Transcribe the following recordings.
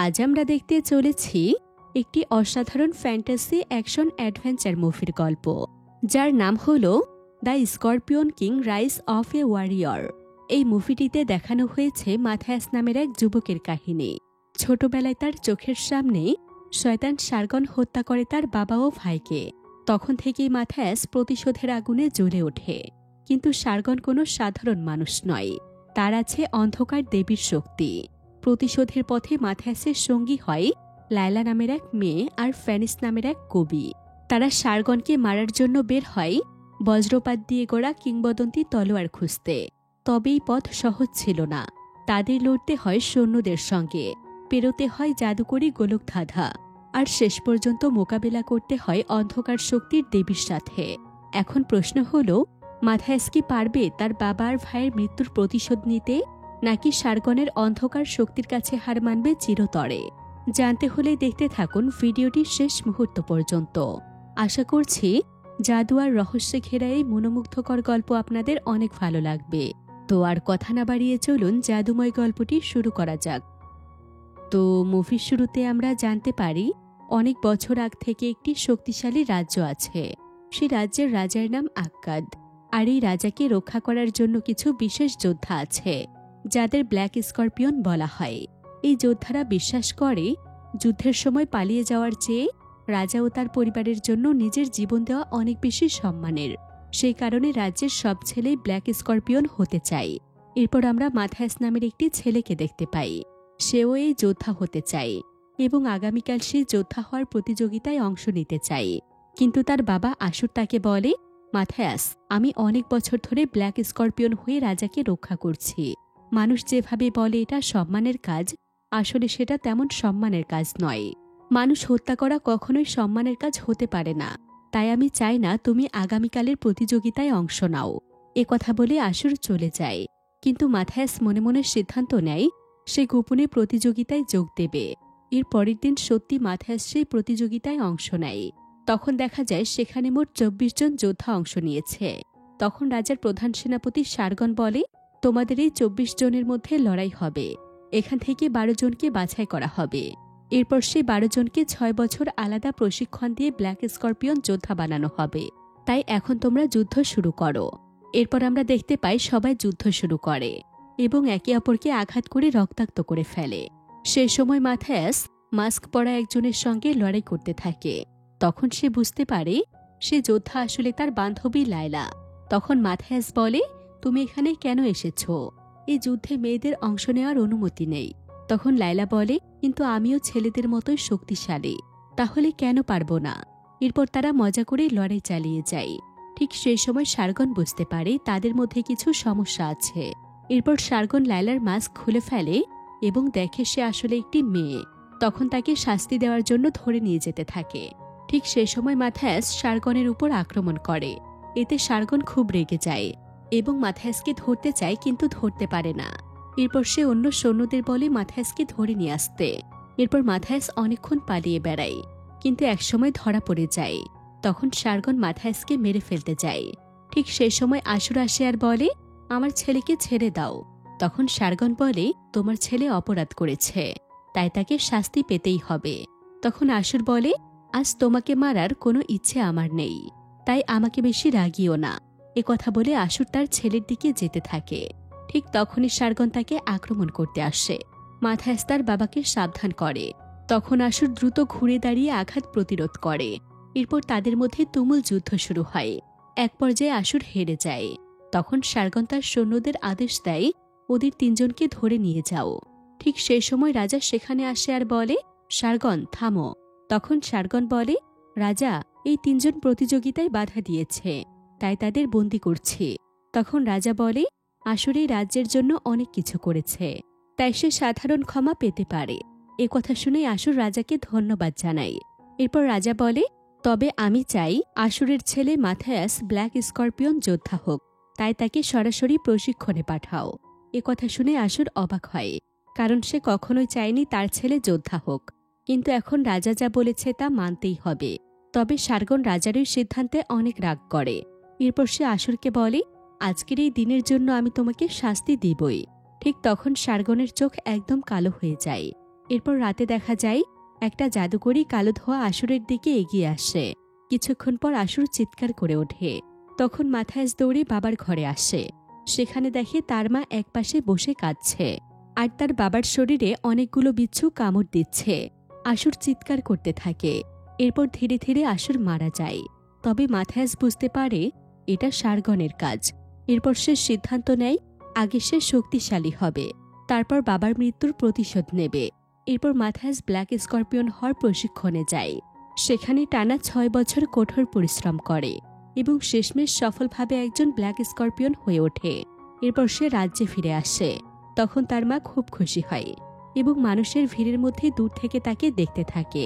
আজ আমরা দেখতে চলেছি একটি অসাধারণ ফ্যান্টাসি অ্যাকশন অ্যাডভেঞ্চার মুভির গল্প, যার নাম হল the scorpion king rise of a warrior. এই মুভিটিতে দেখানো হয়েছে মাথায়াস নামের এক যুবকের কাহিনী। ছোটবেলায় তার চোখের সামনে শয়তান সার্গন হত্যা করে তার বাবা ও ভাইকে। তখন থেকেই মাথায়াস প্রতিশোধের আগুনে জ্বলে ওঠে। কিন্তু সার্গন কোনো সাধারণ মানুষ নয়, তার আছে অন্ধকার দেবীর শক্তি। প্রতিশোধের পথে মাথায়াসের সঙ্গী হয় লায়লা নামের এক মেয়ে আর ফ্যানিস নামের এক কবি। তারা সার্গনকে মারার জন্য বের হয় বজ্রপাত দিয়ে গড়া কিংবদন্তি তলোয়ার খুঁজতে। তবে এই পথ সহজ ছিল না। তাদের লড়তে হয় সৈন্যদের সঙ্গে, পেরোতে হয় জাদুকরী গোলকধাঁধা, আর শেষ পর্যন্ত মোকাবেলা করতে হয় অন্ধকার শক্তির দেবীর সাথে। এখন প্রশ্ন হল, মাথায়াস কি পারবে তার বাবা আর ভাইয়ের মৃত্যুর প্রতিশোধ নিতে, নাকি সার্গনের অন্ধকার শক্তির কাছে হার মানবে চিরতরে? জানতে হলে দেখতে থাকুন ভিডিওটির শেষ মুহূর্ত পর্যন্ত। আশা করছি জাদু আর রহস্যে ঘেরা এই মনোমুগ্ধকর গল্প আপনাদের অনেক ভালো লাগবে। তো আর কথা না বাড়িয়ে চলুন জাদুময় গল্পটি শুরু করা যাক। তো মুভির শুরুতে আমরা জানতে পারি অনেক বছর আগ থেকে একটি শক্তিশালী রাজ্য আছে। সেই রাজ্যের রাজার নাম আক্কাদ। আর এই রাজাকে রক্ষা করার জন্য কিছু বিশেষ যোদ্ধা আছে, যাদের ব্ল্যাক স্করপিয়ন বলা হয়। এই যোদ্ধারা বিশ্বাস করে যুদ্ধের সময় পালিয়ে যাওয়ার চেয়ে রাজা ও তার পরিবারের জন্য নিজের জীবন দেওয়া অনেক বেশি সম্মানের। সেই কারণে রাজ্যের সব ছেলেই ব্ল্যাক স্করপিয়ন হতে চায়। এরপর আমরা মাথায়াস নামের একটি ছেলেকে দেখতে পাই। সেও এই যোদ্ধা হতে চায় এবং আগামীকাল সে যোদ্ধা হওয়ার প্রতিযোগিতায় অংশ নিতে চায়। কিন্তু তার বাবা আশুর তাকে বলে, মাথায়াস, আমি অনেক বছর ধরে ব্ল্যাক স্করপিয়ন হয়ে রাজাকে রক্ষা করছি। মানুষ যেভাবে বলে এটা সম্মানের কাজ, আসলে সেটা তেমন সম্মানের কাজ নয়। মানুষ হত্যা করা কখনোই সম্মানের কাজ হতে পারে না। তাই আমি চাই না তুমি আগামীকালের প্রতিযোগিতায় অংশ নাও। এ কথা বলে আশুর চলে যায়। কিন্তু মাথায়াস মনে মনে সিদ্ধান্ত নেয় সে গোপনে প্রতিযোগিতায় যোগ দেবে। এর পরের দিন সত্যি মাথায়াস সেই প্রতিযোগিতায় অংশ নেয়। তখন দেখা যায় সেখানে মোট 24 জন যোদ্ধা অংশ নিয়েছে। তখন রাজার প্রধান সেনাপতি সার্গন বলে, তোমাদের এই 24 জনের মধ্যে লড়াই হবে। এখান থেকে 12 জনকে বাছাই করা হবে। এরপর সেই 12 জনকে 6 বছর আলাদা প্রশিক্ষণ দিয়ে ব্ল্যাক স্করপিয়ন যোদ্ধা বানানো হবে। তাই এখন তোমরা যুদ্ধ শুরু করো। এরপর আমরা দেখতে পাই সবাই যুদ্ধ শুরু করে এবং একে অপরকে আঘাত করে রক্তাক্ত করে ফেলে। সে সময় মাথায়াস মাস্ক পরা একজনের সঙ্গে লড়াই করতে থাকে। তখন সে বুঝতে পারে সে যোদ্ধা আসলে তার বান্ধবী লায়লা। তখন মাথায়াস বলে, তুমি এখানে কেন এসেছো? এই যুদ্ধে মেয়েদের অংশ নেওয়ার অনুমতি নেই। তখন লায়লা বলে, কিন্তু আমিও ছেলেদের মতোই শক্তিশালী, তাহলে কেন পারবো না? এরপর তারা মজা করে লড়াই চালিয়ে যায়। ঠিক সেই সময় সার্গন বুঝতে পারে তাদের মধ্যে কিছু সমস্যা আছে। এরপর সার্গন লায়লার মাস্ক খুলে ফেলে এবং দেখে সে আসলে একটি মেয়ে। তখন তাকে শাস্তি দেওয়ার জন্য ধরে নিয়ে যেতে থাকে। ঠিক সেই সময় মাথায়াস সার্গনের উপর আক্রমণ করে। এতে সার্গন খুব রেগে যায় এবং মাথায়াসকে ধরতে চায়, কিন্তু ধরতে পারে না। এরপর সে অন্য সৈন্যদের বলে মাথায়াসকে ধরে নিয়ে আসতে। এরপর মাথায়াস অনেকক্ষণ পালিয়ে বেড়ায়, কিন্তু একসময় ধরা পড়ে যায়। তখন সার্গন মাথায়াসকে মেরে ফেলতে যায়। ঠিক সেই সময় আশুর আসে আর বলে, আমার ছেলেকে ছেড়ে দাও। তখন সার্গন বলে, তোমার ছেলে অপরাধ করেছে, তাই তাকে শাস্তি পেতেই হবে। তখন আশুর বলে, আজ তোমাকে মারার কোনো ইচ্ছে আমার নেই, তাই আমাকে বেশি রাগিও না। এ কথা বলে আশুর তার ছেলের দিকে যেতে থাকে। ঠিক তখনই সার্গন তাকে আক্রমণ করতে আসে। মাথায়াস তার বাবাকে সাবধান করে। তখন আশুর দ্রুত ঘুরে দাঁড়িয়ে আঘাত প্রতিরোধ করে। এরপর তাদের মধ্যে তুমুল যুদ্ধ শুরু হয়। এক পর্যায়ে আশুর হেরে যায়। তখন সার্গন তার সৈন্যদের আদেশ দেয়, ওদের 3 জনকে ধরে নিয়ে যাও। ঠিক সেই সময় রাজা সেখানে আসে আর বলে, সার্গন থামো। তখন সার্গন বলে, রাজা, এই 3 জন প্রতিযোগিতায় বাধা দিয়েছে, তাই তাদের বন্দী করছি। তখন রাজা বলে, আশুর এই রাজ্যের জন্য অনেক কিছু করেছে, তাই সে সাধারণ ক্ষমা পেতে পারে। এ কথা শুনে আশুর রাজাকে ধন্যবাদ জানায়। এরপর রাজা বলে, তবে আমি চাই আশুরের ছেলে মাথায়াস ব্ল্যাক স্করপিয়ন যোদ্ধা হোক, তাই তাকে সরাসরি প্রশিক্ষণে পাঠাও। এ কথা শুনে আশুর অবাক হয়, কারণ সে কখনোই চায়নি তার ছেলে যোদ্ধা হোক। কিন্তু এখন রাজা যা বলেছে তা মানতেই হবে। তবে সার্গন রাজার এই সিদ্ধান্তে অনেক রাগ করে। এরপর সে আশুরকে বলে, আজকের এই দিনের জন্য আমি তোমাকে শাস্তি দিবই। ঠিক তখন সার্গনের চোখ একদম কালো হয়ে যায় এরপর রাতে দেখা যায় একটা জাদুকরী কালো ধোয়া আসুরের দিকে এগিয়ে আসে। কিছুক্ষণ পর আসুর চিৎকার করে ওঠে। তখন মাথায়াস দৌড়ে বাবার ঘরে আসে। সেখানে দেখে তার মা একপাশে বসে কাঁদছে আর তার বাবার শরীরে অনেকগুলো বিচ্ছু কামড় দিচ্ছে। আসুর চিৎকার করতে থাকে। এরপর ধীরে ধীরে আসুর মারা যায়। তবে মাথায়াস বুঝতে পারে এটা সারগনের কাজ। এরপর সে সিদ্ধান্ত নেয় আগে সে শক্তিশালী হবে, তারপর বাবার মৃত্যুর প্রতিশোধ নেবে। এরপর মাথায়াস ব্ল্যাক স্করপিয়ন হওয়ার প্রশিক্ষণে যায়। সেখানে টানা 6 বছর কঠোর পরিশ্রম করে এবং শেষমেশ সফলভাবে একজন ব্ল্যাক স্করপিয়ন হয়ে ওঠে। এরপর সে রাজ্যে ফিরে আসে। তখন তার মা খুব খুশি হয় এবং মানুষের ভিড়ের মধ্যে দূর থেকে তাকে দেখতে থাকে।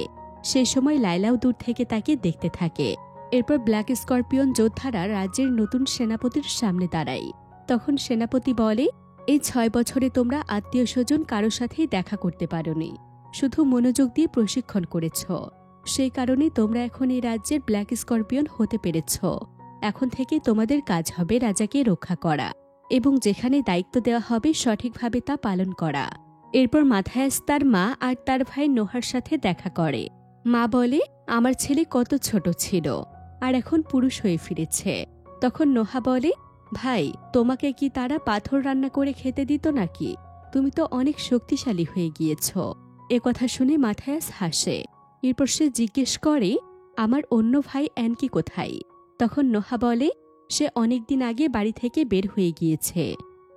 সে সময় লাইলাও দূর থেকে তাকে দেখতে থাকে। এরপর ব্ল্যাক স্করপিয়ন যোদ্ধারা রাজ্যের নতুন সেনাপতির সামনে দাঁড়ায়। তখন সেনাপতি বলে, এই 6 বছরে তোমরা আত্মীয় স্বজন কারো সাথেই দেখা করতে পারোনি, শুধু মনোযোগ দিয়ে প্রশিক্ষণ করেছ। সেই কারণে তোমরা এখন এই রাজ্যের ব্ল্যাক স্করপিয়ন হতে পেরেছ। এখন থেকে তোমাদের কাজ হবে রাজাকে রক্ষা করা এবং যেখানে দায়িত্ব দেওয়া হবে সঠিকভাবে তা পালন করা। এরপর মাথায়াস তার মা আর তার ভাই নোহার সাথে দেখা করে। মা বলে, আমার ছেলে কত ছোট ছিল আর এখন পুরুষ হয়ে ফিরেছে। তখন নোহা বলে, ভাই, তোমাকে কি তারা পাথর রান্না করে খেতে দিত নাকি? তুমি তো অনেক শক্তিশালী হয়ে গিয়েছ। এ কথা শুনে মাথায়াস হাসে। এরপর সে জিজ্ঞেস করে, আমার অন্য ভাই অ্যানকি কোথায়? তখন নোহা বলে, সে অনেকদিন আগে বাড়ি থেকে বের হয়ে গিয়েছে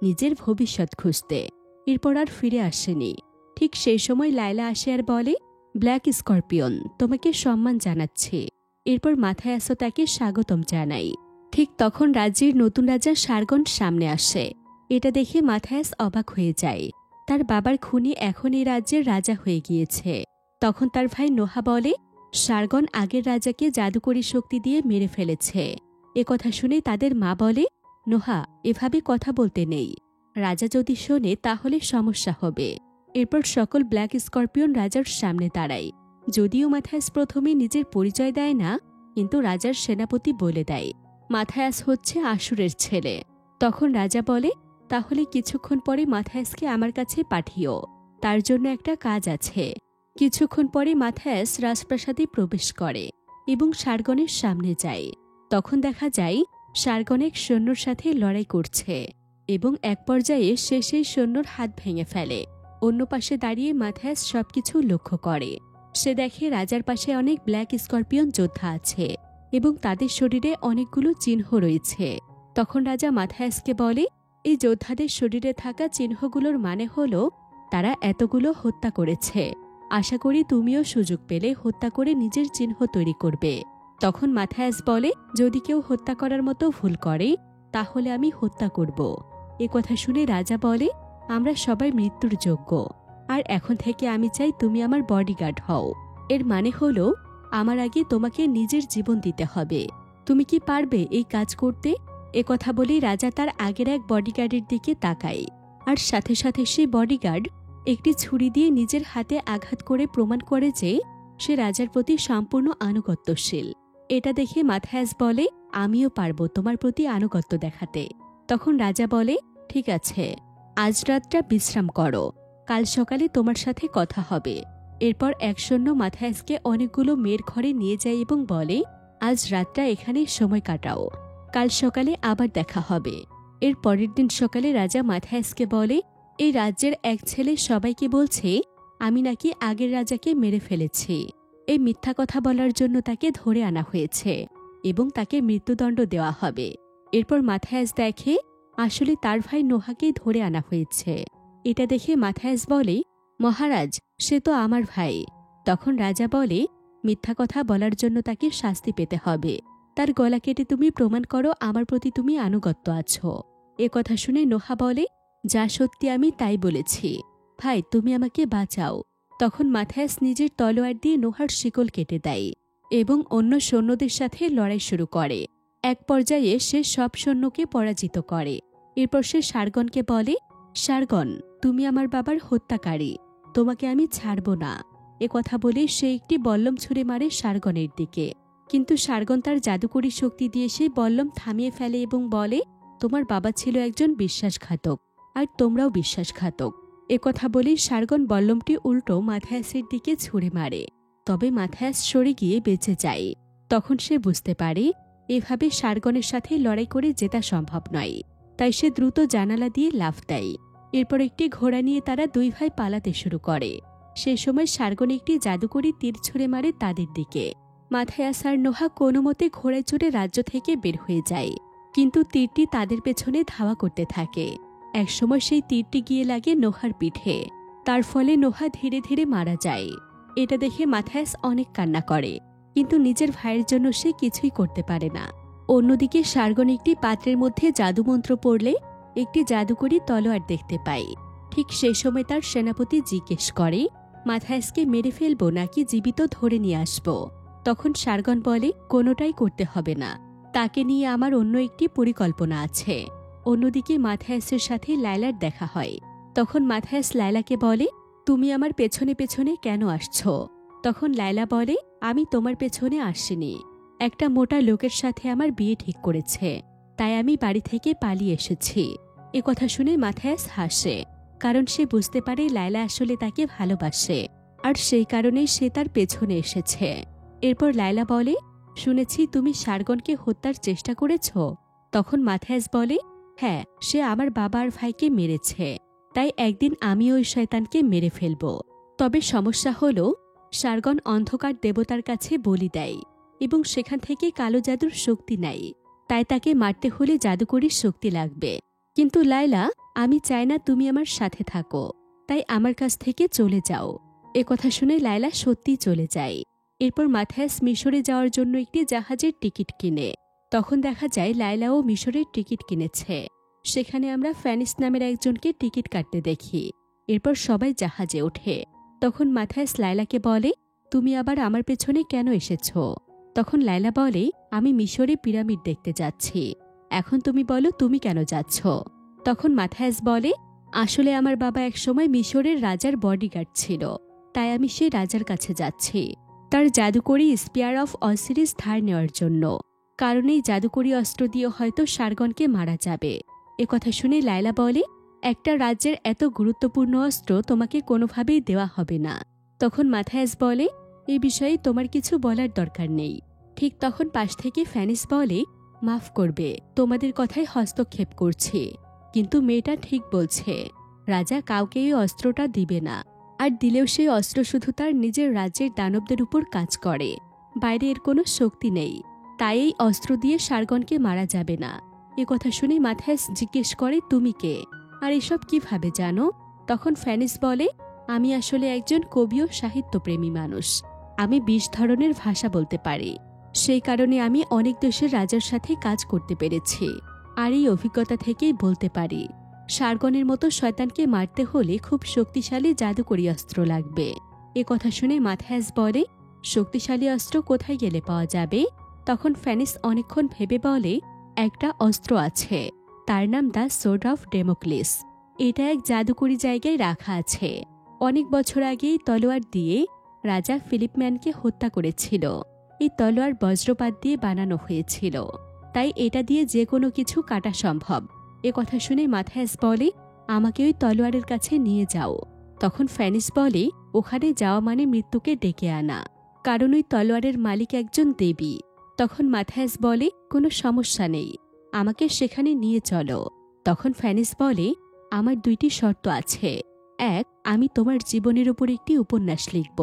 নিজের ভবিষ্যৎ খুঁজতে। এরপর আর ফিরে আসেনি। ঠিক সেই সময় লায়লা আসে আর বলে, ব্ল্যাক স্করপিয়ন, তোমাকে সম্মান জানাচ্ছে। এরপর মাথায়াসও তাকে স্বাগতম জানাই। ঠিক তখন রাজ্যের নতুন রাজা সারগন সামনে আসে। এটা দেখে মাথায়াস অবাক হয়ে যায়। তার বাবার খুনি এখন এই রাজ্যের রাজা হয়ে গিয়েছে। তখন তার ভাই নোহা বলে, সারগন আগের রাজাকে জাদুকরী শক্তি দিয়ে মেরে ফেলেছে। এ কথা শুনে তাদের মা বলে, নোহা, এভাবে কথা বলতে নেই। রাজা যদি শোনে তাহলে সমস্যা হবে। এরপর সকল ব্ল্যাক স্করপিয়ন রাজার সামনে দাঁড়ায়। যদিও মাথায়াস প্রথমে নিজের পরিচয় দেয় না, কিন্তু রাজার সেনাপতি বলে দেয় মাথায়াস হচ্ছে আসুরের ছেলে। তখন রাজা বলে, তাহলে কিছুক্ষণ পরে মাথায়াসকে আমার কাছে পাঠিও, তার জন্য একটা কাজ আছে। কিছুক্ষণ পরে মাথায়াস রাজপ্রাসাদে প্রবেশ করে এবং সারগনের সামনে যায়। তখন দেখা যায় সারগন এক সৈন্যর সাথে লড়াই করছে এবং এক পর্যায়ে সে সেই সৈন্যর হাত ভেঙে ফেলে। অন্য পাশে দাঁড়িয়ে মাথায়াস সবকিছু লক্ষ্য করে। সে দেখে রাজার পাশে অনেক ব্ল্যাক স্করপিয়ন যোদ্ধা আছে এবং তাদের শরীরে অনেকগুলো চিহ্ন রয়েছে। তখন রাজা মাথায়াসকে বলে, এই যোদ্ধাদের শরীরে থাকা চিহ্নগুলোর মানে হলো তারা এতগুলো হত্যা করেছে। আশা করি তুমিও সুযোগ পেলে হত্যা করে নিজের চিহ্ন তৈরি করবে। তখন মাথায়াস বলে, যদি কেউ হত্যা করার মতো ভুল করে তাহলে আমি হত্যা করব। এ কথা শুনে রাজা বলে, আমরা সবাই মৃত্যুর যোগ্য, আর এখন থেকে আমি চাই তুমি আমার বডিগার্ড হও। এর মানে হলো আমার আগে তোমাকে নিজের জীবন দিতে হবে। তুমি কি পারবে এই কাজ করতে? এ কথা বলেই রাজা তার আগের এক বডিগার্ডের দিকে তাকায়, আর সাথে সাথে সেই বডিগার্ড একটি ছুরি দিয়ে নিজের হাতে আঘাত করে প্রমাণ করে যে সে রাজার প্রতি সম্পূর্ণ আনুগত্যশীল। এটা দেখে মাথায়াস বলে, আমিও পারবো তোমার প্রতি আনুগত্য দেখাতে। তখন রাজা বলে, ঠিক আছে, আজ রাতটা বিশ্রাম করো, কাল সকালে তোমার সাথে কথা হবে। এরপর এক সৈন্য মাথায়াসকে অনেকগুলো মেয়ের ঘরে নিয়ে যায় এবং বলে, আজ রাতটা এখানে সময় কাটাও, কাল সকালে আবার দেখা হবে। এর পরের দিন সকালে রাজা মাথায়াসকে বলে, এই রাজ্যের এক ছেলে সবাইকে বলছে আমি নাকি আগের রাজাকে মেরে ফেলেছি। এই মিথ্যা কথা বলার জন্য তাকে ধরে আনা হয়েছে এবং তাকে মৃত্যুদণ্ড দেওয়া হবে। এরপর মাথায়াস দেখে আসলে তার ভাই নোহাকেই ধরে আনা হয়েছে। এটা দেখে মাথায়াস বলে, মহারাজ, সে তো আমার ভাই। তখন রাজা বলে, মিথ্যা কথা বলার জন্য তাকে শাস্তি পেতে হবে। তার গলা কেটে তুমি প্রমাণ করো আমার প্রতি তুমি আনুগত্য আছো। এ কথা শুনে নোহা বলে, যা সত্যি আমি তাই বলেছি। ভাই, তুমি আমাকে বাঁচাও। তখন মাথায়াস নিজের তলোয়ার দিয়ে নোহার শিকল কেটে দেয় এবং অন্য সৈন্যদের সাথে লড়াই শুরু করে। এক পর্যায়ে সে সব সৈন্যকে পরাজিত করে। এরপর সে সারগনকে বলে, সারগন, তুমি আমার বাবার হত্যাকারী, তোমাকে আমি ছাড়ব না। এ কথা বলে সে একটি বল্লম ছুঁড়ে মারে সারগনের দিকে, কিন্তু সারগন তার জাদুকরী শক্তি দিয়ে সেই বল্লম থামিয়ে ফেলে এবং বলে, তোমার বাবা ছিল একজন বিশ্বাসঘাতক, আর তোমরাও বিশ্বাসঘাতক। একথা বলেই সার্গন বল্লমটি উল্টো মাথায়াসের দিকে ছুঁড়ে মারে, তবে মাথায়াস সরে গিয়ে বেঁচে যায়। তখন সে বুঝতে পারে এভাবে সার্গনের সাথে লড়াই করে জেতা সম্ভব নয়, তাই সে দ্রুত জানালা দিয়ে লাফ দেয়। এরপর একটি ঘোড়া নিয়ে তারা দুই ভাই পালাতে শুরু করে। সেই সময় সার্গন একটি জাদুকরী তীর ছুঁড়ে মারে তাদের দিকে। মাথায়াস আর নোহা কোনো মতে ঘোড়ায় চড়ে রাজ্য থেকে বের হয়ে যায়, কিন্তু তীরটি তাদের পেছনে ধাওয়া করতে থাকে। একসময় সেই তীরটি গিয়ে লাগে নোহার পিঠে, তার ফলে নোহা ধীরে ধীরে মারা যায়। এটা দেখে মাথায়াস অনেক কান্না করে, কিন্তু নিজের ভাইয়ের জন্য সে কিছুই করতে পারে না। অন্যদিকে সার্গন একটি পাত্রের মধ্যে জাদুমন্ত্র পড়লে একটি জাদুকরী তলোয়ার দেখতে পায়। ঠিক সেই সময় তার সেনাপতি জিজ্ঞেস করে, মাথায়াসকে মেরে ফেলবো নাকি জীবিত ধরে নিয়ে আসবো? তখন সার্গন বলে, কোনোটাই করতে হবে না, তাকে নিয়ে আমার অন্য একটি পরিকল্পনা আছে। অন্যদিকে মাথায়াসের সাথে লায়লার দেখা হয়। তখন মাথায়াস লায়লাকে বলে, তুমি আমার পেছনে পেছনে কেন আসছো? তখন লায়লা বলে, আমি তোমার পেছনে আসিনি, একটা মোটা লোকের সাথে আমার বিয়ে ঠিক করেছে, তাই আমি বাড়ি থেকে পালিয়ে এসেছি। কথা শুনে মাথায়াস হাসে, কারণ সে বুঝতে পারে লায়লা আসলে তাকে ভালোবাসে, আর সেই কারণেই সে তার পেছনে এসেছে। এরপর লায়লা বলে, শুনেছি তুমি সার্গনকে হত্যার চেষ্টা করেছ। তখন মাথায়াস বলে, হ্যাঁ, সে আমার বাবা আর ভাইকে মেরেছে, তাই একদিন আমি ওই শয়তানকে মেরে ফেলব। তবে সমস্যা হলো সার্গন অন্ধকার দেবতার কাছে বলি দেয় এবং সেখান থেকে কালো জাদুর শক্তি নেয়, তাই তাকে মারতে হলে জাদুকরীর শক্তি লাগবে। কিন্তু লায়লা, আমি চাই না তুমি আমার সাথে থাকো, তাই আমার কাছ থেকে চলে যাও। কথা শুনে লায়লা সত্যিই চলে যায়। এরপর মাথায়াস মিশরে যাওয়ার জন্য একটি জাহাজের টিকিট কিনে। তখন দেখা যায় লায়লাও মিশরের টিকিট কিনেছে। সেখানে আমরা ফ্যানিস নামের একজনকে টিকিট কাটতে দেখি। এরপর সবাই জাহাজে ওঠে। তখন মাথায়াস লায়লাকে বলে, তুমি আবার আমার পেছনে কেন এসেছ? তখন লায়লা বলে, আমি মিশরে পিরামিড দেখতে যাচ্ছি, এখন তুমি বলো তুমি কেন যাচ্ছ? তখন মাথায়াস বলে, আসলে আমার বাবা একসময় মিশরের রাজার বডিগার্ড ছিল, তাই আমি সেই রাজার কাছে যাচ্ছি তার জাদুকরী স্পিয়ার অফ অসিরিস ধার নেওয়ার জন্য, কারণ এই জাদুকরী অস্ত্র দিয়ে হয়তো সার্গনকে মারা যাবে। কথা শুনে লায়লা বলে, একটা রাজ্যের এত গুরুত্বপূর্ণ অস্ত্র তোমাকে কোনোভাবেই দেওয়া হবে না। তখন মাথায়াস বলে, এই বিষয়ে তোমার কিছু বলার দরকার নেই। ঠিক তখন পাশ থেকে ফ্যানিস বলে, মাফ করবে, তোমাদের কথায় হস্তক্ষেপ করছি, কিন্তু মেয়েটা ঠিক বলছে, রাজা কাউকে এই অস্ত্রটা দিবে না, আর দিলেও সেই অস্ত্র শুধু তার নিজের রাজ্যের দানবদের উপর কাজ করে, বাইরে এর কোনো শক্তি নেই, তাই এই অস্ত্র দিয়ে সার্গনকে মারা যাবে না। কথা শুনে মাথায়াস জিজ্ঞেস করে, তুমি কে, আর এসব কিভাবে জানো? তখন ফ্যানিস বলে, আমি আসলে একজন কবি ও সাহিত্যপ্রেমী মানুষ, আমি 20 ধরনের ভাষা বলতে পারি, সেই কারণে আমি অনেক দেশের রাজার সাথে কাজ করতে পেরেছি, আর এই অভিজ্ঞতা থেকেই বলতে পারি সার্গনের মতো শয়তানকে মারতে হলে খুব শক্তিশালী জাদুকরী অস্ত্র লাগবে। কথা শুনে মাথায়াস বলে, শক্তিশালী অস্ত্র কোথায় গেলে পাওয়া যাবে? তখন ফ্যানিস অনেকক্ষণ ভেবে বলে, একটা অস্ত্র আছে, তার নাম দ্য সোর্ড অফ ডেমোক্লিস। এটা এক জাদুকরী জায়গায় রাখা আছে। অনেক বছর আগেই তলোয়ার দিয়ে রাজা ফিলিপম্যানকে হত্যা করেছিল। এই তলোয়ার বজ্রপাত দিয়ে বানানো হয়েছিল, তাই এটা দিয়ে যে কোনো কিছু কাটা সম্ভব। কথা শুনে মাথায়াস বলে, আমাকে ওই তলোয়ারের কাছে নিয়ে যাও। তখন ফ্যানিস বলে, ওখানে যাওয়া মানে মৃত্যুকে ডেকে আনা, কারণ ওই তলোয়ারের মালিক একজন দেবী। তখন মাথায়াস বলে, কোনো সমস্যা নেই, আমাকে সেখানে নিয়ে চলো। তখন ফ্যানিস বলে, আমার 2টি শর্ত আছে, 1, আমি তোমার জীবনের উপর একটি উপন্যাস লিখব,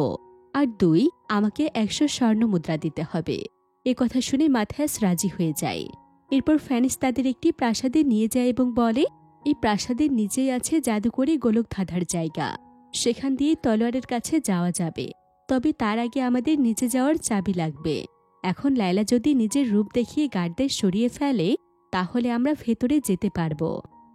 আর 2, আমাকে 100 স্বর্ণ মুদ্রা দিতে হবে। কথা শুনে মাথায়াস রাজি হয়ে যায়। এরপর ফ্যানিস তাদের একটি প্রাসাদে নিয়ে যায় এবং বলে, এই প্রাসাদের নিচেই আছে জাদুকরী গোলক ধাঁধার জায়গা, সেখান দিয়ে তলোয়ারের কাছে যাওয়া যাবে, তবে তার আগে আমাদের নিচে যাওয়ার চাবি লাগবে। এখন লায়লা যদি নিজের রূপ দেখিয়ে গার্ডদের সরিয়ে ফেলে, তাহলে আমরা ভেতরে যেতে পারবো।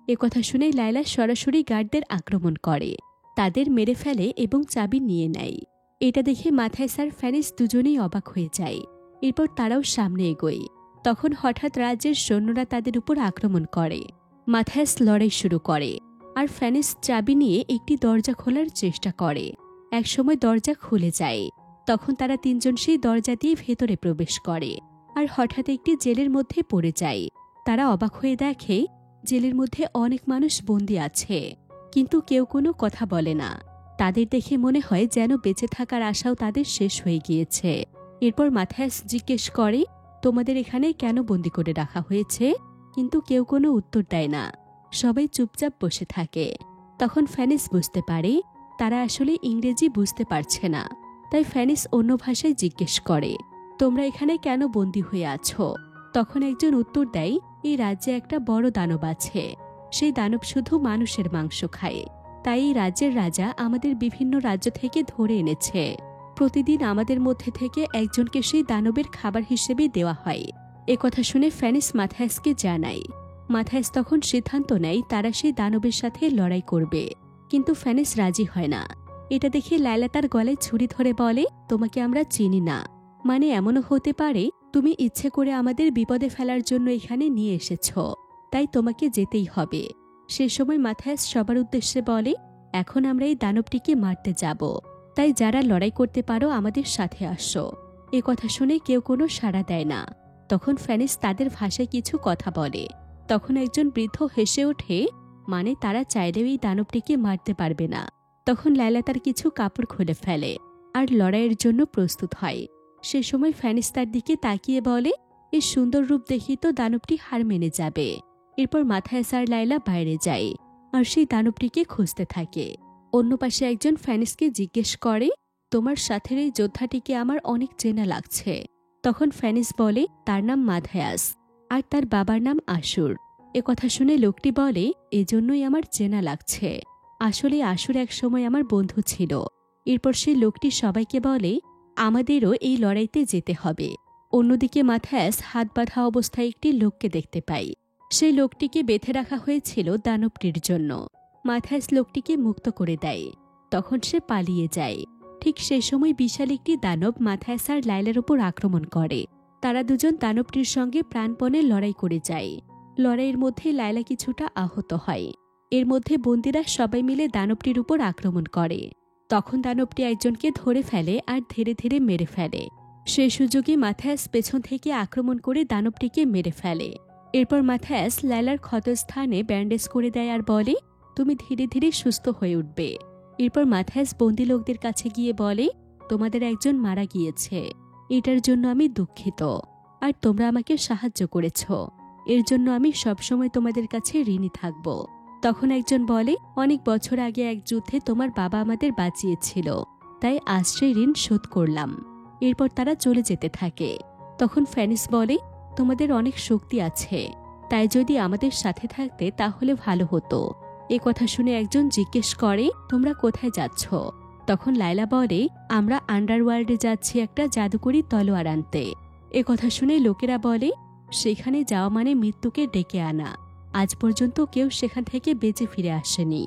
কথা শুনে লায়লা সরাসরি গার্ডদের আক্রমণ করে, তাদের মেরে ফেলে এবং চাবি নিয়ে নেয়। এটা দেখে মাথায়াস আর ফ্যানিস দুজনেই অবাক হয়ে যায়। এরপর তারাও সামনে এগোয়। তখন হঠাৎ রাজ্যের সৈন্যরা তাদের উপর আক্রমণ করে। মাথায়াস লড়াই শুরু করে, আর ফ্যানিস চাবি নিয়ে একটি দরজা খোলার চেষ্টা করে। একসময় দরজা খুলে যায়। তখন তারা 3 জন সেই দরজা দিয়ে ভেতরে প্রবেশ করে, আর হঠাৎ একটি জেলের মধ্যে পড়ে যায়। তারা অবাক হয়ে দেখে জেলের মধ্যে অনেক মানুষ বন্দী আছে, কিন্তু কেউ কোনো কথা বলে না। তাদের দেখে মনে হয় যেন বেঁচে থাকার আশাও তাদের শেষ হয়ে গিয়েছে। এরপর মাথায়াস জিজ্ঞেস করে, তোমাদের এখানে কেন বন্দি করে রাখা হয়েছে? কিন্তু কেউ কোনো উত্তর দেয় না। সবাই চুপচাপ বসে থাকে। তখন ফ্যানিস বুঝতে পারে তারা আসলে ইংরেজি বুঝতে পারছে না। তাই ফ্যানিস অন্য ভাষায় জিজ্ঞেস করে, তোমরা এখানে কেন বন্দী হয়ে আছো? তখন একজন উত্তর দেয়, এই রাজ্যে একটা বড় দানব আছে। সেই দানব শুধু মানুষের মাংস খায়। তাই এই রাজ্যের রাজা আমাদের বিভিন্ন রাজ্য থেকে ধরে এনেছে। প্রতিদিন আমাদের মধ্যে থেকে একজনকে সেই দানবের খাবার হিসেবে দেওয়া হয়। কথা শুনে ফ্যানিস মাথায়াসকে জানায়। মাথায়াস তখন সিদ্ধান্ত নেয় তারা সেই দানবের সাথে লড়াই করবে। কিন্তু ফ্যানিস রাজি হয় না। এটা দেখে লায়লা তার গলায় ছুরি ধরে বলে, তোমাকে আমরা চিনি না। মানে এমনও হতে পারে তুমি ইচ্ছে করে আমাদের বিপদে ফেলার জন্য এখানে নিয়ে এসেছ। তাই তোমাকে যেতেই হবে। সে সময় মাথায়াস সবার উদ্দেশ্যে বলে, এখন আমরা এই দানবটিকে মারতে যাব। তাই যারা লড়াই করতে পারো আমাদের সাথে আসো। কথা শুনে কেউ কোনো সাড়া দেয় না। তখন ফ্যানিস তাদের ভাষায় কিছু কথা বলে। তখন একজন বৃদ্ধ হেসে ওঠে, মানে তারা চাইলেও এই দানবটিকে মারতে পারবে না। তখন লায়লা তার কিছু কাপড় খুলে ফেলে আর লড়াইয়ের জন্য প্রস্তুত হয়। সে সময় ফ্যানিস তার দিকে তাকিয়ে বলে, এই সুন্দর রূপ দেখি তো দানবটি হার মেনে যাবে। এরপর মাথায়াস আর লায়লা বাইরে যায় আর সেই দানবটিকে খুঁজতে থাকে। অন্য পাশে একজন ফ্যানিসকে জিজ্ঞেস করে, তোমার সাথের এই যোদ্ধাটিকে আমার অনেক চেনা লাগছে। তখন ফ্যানিস বলে, তার নাম মাথায়াস আর তার বাবার নাম আশুর। কথা শুনে লোকটি বলে, এজন্যই আমার চেনা লাগছে। আসলে আশুর এক সময় আমার বন্ধু ছিল। এরপর সে লোকটি সবাইকে বলে, আমাদেরও এই লড়াইতে যেতে হবে। অন্যদিকে মাথায়াস হাত বাঁধা অবস্থায় একটি লোককে দেখতে পায়। সেই লোকটিকে বেঁধে রাখা হয়েছিল দানবটির জন্য। মাথায়াস লোকটিকে মুক্ত করে দেয়। তখন সে পালিয়ে যায়। ঠিক সেই সময় বিশাল একটি দানব মাথায়াস আর লায়লার উপর আক্রমণ করে। তারা দুজন দানবটির সঙ্গে প্রাণপণে লড়াই করে যায়। লড়াইয়ের মধ্যে লায়লা কিছুটা আহত হয়। এর মধ্যে বন্দীরা সবাই মিলে দানবটির উপর আক্রমণ করে। তখন দানবটি একজনকে ধরে ফেলে আর ধীরে ধীরে মেরে ফেলে। সেই সুযোগে মাথায়াস পেছন থেকে আক্রমণ করে দানবটিকে মেরে ফেলে। এরপর মাথায়াস লায়লার ক্ষতস্থানে ব্যান্ডেজ করে দেয় আর বলে, তুমি ধীরে ধীরে সুস্থ হয়ে উঠবে। এরপর মাথায়াস বন্দী লোকদের কাছে গিয়ে বলে, তোমাদের একজন মারা গিয়েছে। এটার জন্য আমি দুঃখিত। আর তোমরা আমাকে সাহায্য করেছ। এর জন্য আমি সবসময় তোমাদের কাছে ঋণী থাকব। তখন একজন বলে, অনেক বছর আগে এক যুদ্ধে তোমার বাবা আমাদের বাঁচিয়েছিল। তাই আজ সেই ঋণ শোধ করলাম। এরপর তারা চলে যেতে থাকে। তখন ফ্যানিস বলে, তোমাদের অনেক শক্তি আছে। তাই যদি আমাদের সাথে থাকতে তাহলে ভালো হতো। কথা শুনে একজন জিজ্ঞেস করে, তোমরা কোথায় যাচ্ছ? তখন লায়লা বলে, আমরা আন্ডারওয়ার্ল্ডে যাচ্ছি একটা জাদুকরি তলোয়ার আনতে। কথা শুনে লোকেরা বলে, সেখানে যাওয়া মানে মৃত্যুকে ডেকে আনা। আজ পর্যন্ত কেউ সেখান থেকে বেঁচে ফিরে আসেনি।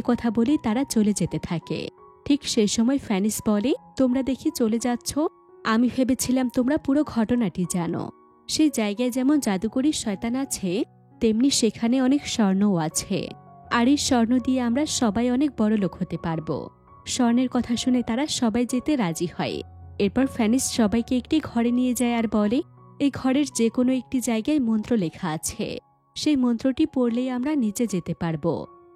কথা বলে তারা চলে যেতে থাকে। ঠিক সেই সময় ফ্যানিস বলে, তোমরা দেখি চলে যাচ্ছ। আমি ভেবেছিলাম তোমরা পুরো ঘটনাটি জানো। সেই জায়গায় যেমন জাদুকরি শয়তান আছে, তেমনি সেখানে অনেক স্বর্ণও আছে। আর এই স্বর্ণ দিয়ে আমরা সবাই অনেক বড় লোক হতে পারবো। স্বর্ণের কথা শুনে তারা সবাই যেতে রাজি হয়। এরপর ফ্যানিস সবাইকে একটি ঘরে নিয়ে যায় আর বলে, এই ঘরের যে কোনো একটি জায়গায় মন্ত্র লেখা আছে। সেই মন্ত্রটি পড়লেই আমরা নিচে যেতে পারবো।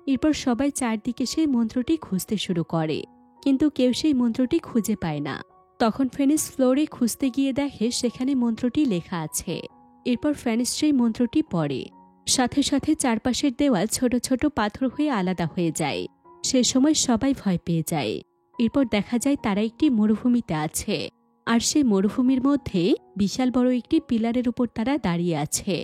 এরপর সবাই চারদিকে সেই মন্ত্রটি খুঁজতে শুরু করে, কিন্তু কেউ সেই মন্ত্রটি খুঁজে পায় না। তখন ফ্যানিস ফ্লোরে খুঁজতে গিয়ে দেখে সেখানে মন্ত্রটি লেখা আছে। এরপর ফ্যানিস সেই মন্ত্রটি পড়ে। সাথে সাথে চারপাশের দেওয়াল ছোট ছোট পাথর হয়ে আলাদা হয়ে যায়। সে সময় সবাই ভয় পেয়ে যায়। এরপর দেখা যায় তারা একটি মরুভূমিতে আছে। আর সেই মরুভূমির মধ্যে বিশাল বড় একটি পিলারের উপর তারা দাঁড়িয়ে আছে।